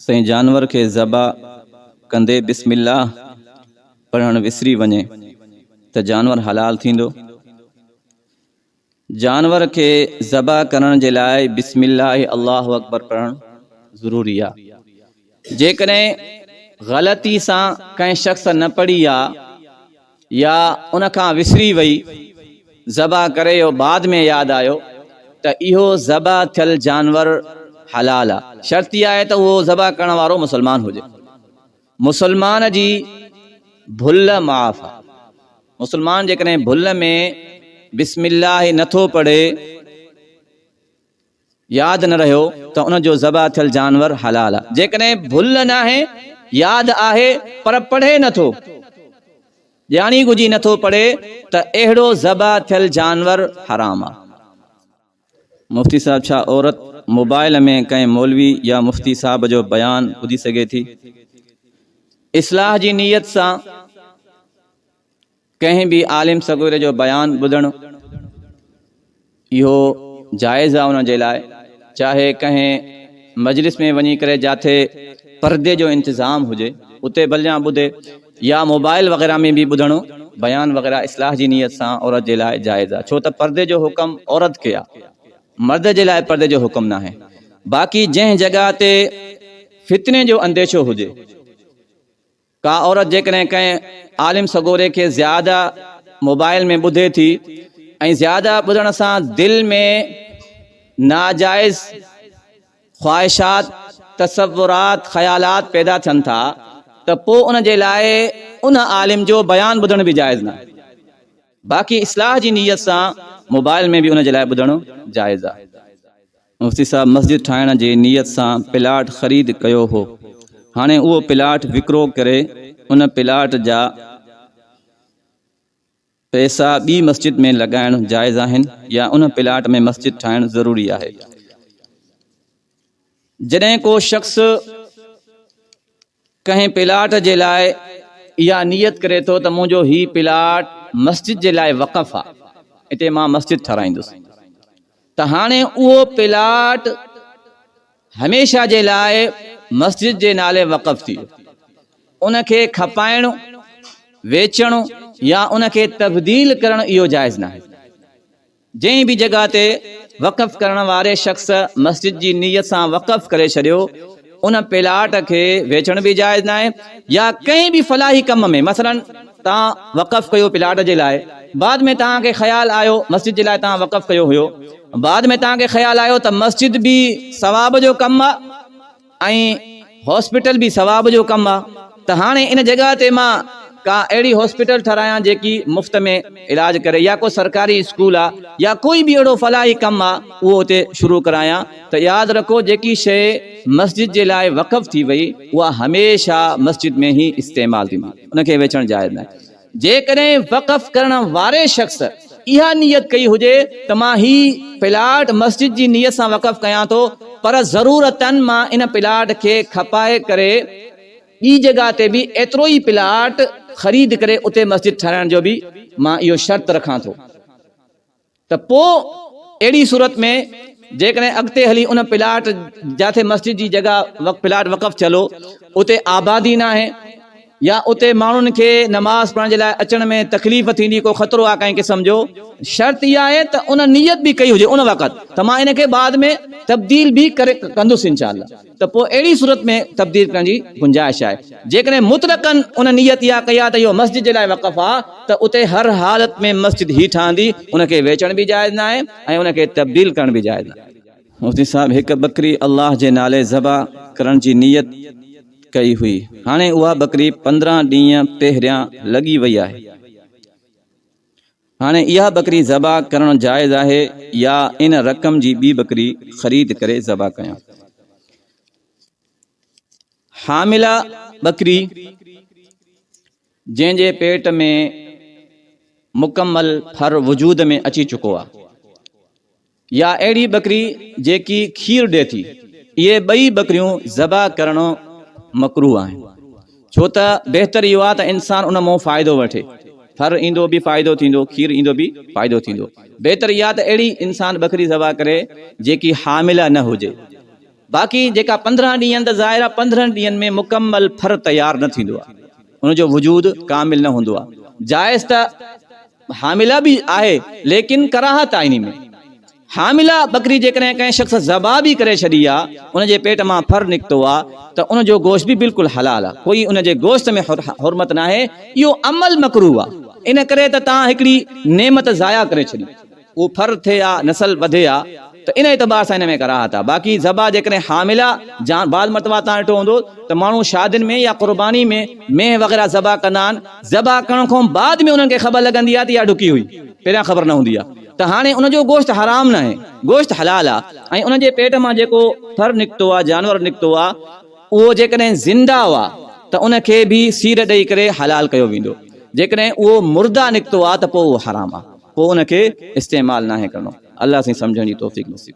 सही जानवर के ज़बा कंदे बिस्मिल्लाह पढ़ण विसरी वञे त जानवर हलाल थींदो। जानवर के ज़बा करण जे लाइ बिस्मिल्लाह अल्लाहु अकबर पढ़ण ज़रूरी आहे। जेकॾहिं ग़लती सां कंहिं शख़्स न पढ़ी आहे या उन खां विसरी वई ज़बा करे यो बाद में यादि आयो त इहो ज़बा थियल जानवर हलाल आहे। शर्त इहा आहे त उहो ज़बा करण वारो मुसलमान हुजे। मुसलमान जी भुल माफ़ आहे। मुसलमान जेकॾहिं भुल में बिस्मिल्लाह नथो पढ़े यादि न रहियो त उन जो ज़बा थियल जानवर हलाल आहे। जेकॾहिं भुल न आहे यादि आहे पर पढ़े नथो ॼाणी गुजी नथो पढ़े त अहिड़ो ज़बा थियल जानवर हराम आहे। मुफ्ती साहब, छा औरत मोबाइल में कंहिं मौलवी या मुफ्ती साहब जो बयान ॿुधी सघे थी? इस्लाह जी नीयत सां कंहिं भी आलिम सगोरे जो बयान ॿुधणु इहो जाइज़ आहे उन जे लाइ। चाहे कंहिं मजलिस में वञी करे जाथे पर्दे जो इंतज़ाम हुजे उते भलियां ॿुधे, या मोबाइल वग़ैरह में भी ॿुधणो बयान वग़ैरह इस्लाह जी नीयत सां औरत जे लाइ जाइज़ आहे। छो त पर्दे जो हुक्म औरत खे आहे, मर्द जे लाइ पर्दे जो हुक्म न आहे। बाक़ी जंहिं जगह ते फितने जो अंदेशो हुजे, का औरत जेकॾहिं कंहिं आलिम सगोरे के ज़्यादा मोबाइल में ॿुधे थी ऐं ज़्यादा ॿुधण सां दिल में नाजाइज़ ख्वाहिशात, तसव्वुरात, ख़यालात पैदा थियनि था त पोइ उन जे लाइ उन आलिम जो बयान ॿुधण बि जाइज़ न आहे। बाक़ी इस्लाह जी नीयत सां मोबाइल में भी उन जे लाइ ॿुधणो जाइज़ आहे। मुफ्ती साहब, मस्जिद ठाहिण जी नीयत सां प्लाट ख़रीद कयो हो, हाणे उहो प्लाट विकिरो करे उन प्लाट जा पैसा ॿी मस्जिद में लॻाइण जाइज़ आहिनि या उन प्लाट में मस्जिद ठाहिण ज़रूरी आहे? जॾहिं को शख़्स कंहिं प्लाट जे लाइ इहा नियत करे थो त मुंहिंजो ही प्लाट मस्जिद जे लाइ वक़फ़ आहे, हिते मां मस्जिद ठाराईंदुसि, त हाणे उहो प्लाट हमेशा जे लाइ मस्जिद जे नाले वक़फ़ थी वियो। उनखे खपाइणु, वेचणु या उनखे तब्दील करणु इहो जाइज़ न आहे। जंहिं भी जगह ते वक़फ़ करण वारे शख़्स मस्जिद जी नीयत सां वक़फ़ करे छॾियो, उन प्लाट खे वेचण भी जाइज़ न आहे। या कंहिं भी फलाही कम में, मसलन तव्हां वक़फ़ कयो प्लाट जे लाइ, बाद में तव्हांखे ख़्याल आयो मस्जिद जे लाइ तव्हां वक़फ़ कयो हुयो, बाद में तव्हांखे ख़्याल आयो त मस्जिद भी सवाब जो कमु आहे ऐं हॉस्पिटल भी सवाब जो कमु आहे, त हाणे इन जगह ते मां का अहिड़ी हॉस्पिटल ठारायां जेकी मुफ़्त में इलाज करे, या को सरकारी स्कूल आहे, या कोई भी अहिड़ो फलाही कमु आहे उहो हुते शुरू करायां, त यादि रखो जेकी शइ मस्जिद जे लाइ वक़फ़ थी वई उहा हमेशा मस्जिद में ही इस्तेमालु थींदी, उनखे वेचण जाइज़ न आहे। जेकॾहिं वक़फ़ करण वारे शख़्स इहा नियत कई हुजे त मां ही प्लाट मस्जिद जी नियत सां वक़फ़ कयां थो, पर ज़रूरतन मां इन प्लाट खे खपाए करे ॿी जगह ते भी एतिरो ई प्लाट ख़रीद करे उते मस्जिद ठाराइण जो भी मां इहो शर्त रखां थो, त पोइ अहिड़ी सूरत में जेकॾहिं अॻिते हली उन प्लाट जिथे मस्जिद जी जगह प्लाट वक़फ़ थियलो उते आबादी न आहे, या उते माण्हुनि खे नमाज़ पढ़ण जे लाइ अचण में तकलीफ़ थींदी, को ख़तरो आहे कंहिं क़िस्म जो, शर्त इहा आहे त उन नियत भी कई हुजे उन वक़्त त मां इनखे बाद में तब्दील भी करे कंदुसि इंशाअल्लाह, त पोइ अहिड़ी सूरत में तब्दील करण जी गुंजाइश आहे। जेकॾहिं मुतलक़न उन नियत इहा कई आहे त इहो मस्जिद जे लाइ वक़फ़ आहे त उते हर हालत में मस्जिद ही ठहंदी, उनखे वेचण भी जाइज़ न आहे ऐं उनखे तब्दील करण भी जाइज़ न आहे। मुफ्ती साहब, हिकु बकरी अल्लाह जे नाले ज़बा करण जी नियत कई हुई, हाणे उहा बकरी 15 ॾींहं पहिरियां लॻी वई आहे, हाणे इहा बकरी ज़बा करण जाइज़ आहे या इन रक़म जी ॿी बकरी ख़रीद करे ज़बा कयां? हामिला बकरी जंहिंजे पेट में मुकम्मल फर वजूद में अची चुको आहे, या अहिड़ी बकरी जेकी खीर ॾे थी, इहे ॿई बकरियूं ज़बा करणो मकरूह आहिनि। छो त बहितर इहो आहे त इंसान उन मां फ़ाइदो वठे, फर ईंदो भी फ़ाइदो थींदो, खीर ईंदो भी फ़ाइदो थींदो। बहितर इहा त अहिड़ी इंसान बकरी ज़बा करे जेकी हामिला न हुजे, बाक़ी जेका 15 ॾींहं त ज़ाहिर आहे 15 ॾींहंनि में मुकमल फर तयारु न थींदो आहे, उनजो वजूद कामिल न हूंदो आहे। जाइज़ त हामिला बि आहे लेकिन कराहत आहे इन में। हामिला बकरी जेकॾहिं कंहिं शख़्स ज़बा बि करे छॾी आहे, उनजे पेट मां फर निकितो आहे त उनजो गोश्त बि बिल्कुलु हलाल आहे, कोई उनजे गोश्त में हुरमत न आहे। इहो अमल मकरूह आहे, इन करे त तव्हां हिकिड़ी नेमत ज़ाया करे छॾी, उहो फर थिए आहे, नसल वधे आहे, त इन एतबार सां इन में कराहत आहे। बाक़ी ज़बा जेकॾहिं हामिला बाद मरतबा तव्हां ॾिठो हूंदो त माण्हू शादियुनि में या क़ुर्बानी में मेह वग़ैरह ज़बा कंदा आहिनि, ज़बा करण खां बाद में उन्हनि खे ख़बर लॻंदी आहे त इहा ॾुकी हुई, पहिरियां ख़बर न हूंदी आहे। त हाणे उनजो गोश्त हराम न आहे, गोश्त हलाल आहे। ऐं उनजे पेट मां जेको फर निकितो आहे, जानवर निकितो आहे, उहो जेकॾहिं ज़िंदा हुआ त उनखे बि सीर ॾेई करे हलाल कयो वेंदो। जेकॾहिं उहो मुर्दा निकितो आहे त पोइ उहो हराम आहे, पोइ उनखे इस्तेमालु नाहे करिणो। अल्लाह सां सम्झण जी तौफ़ीक़ नसीब।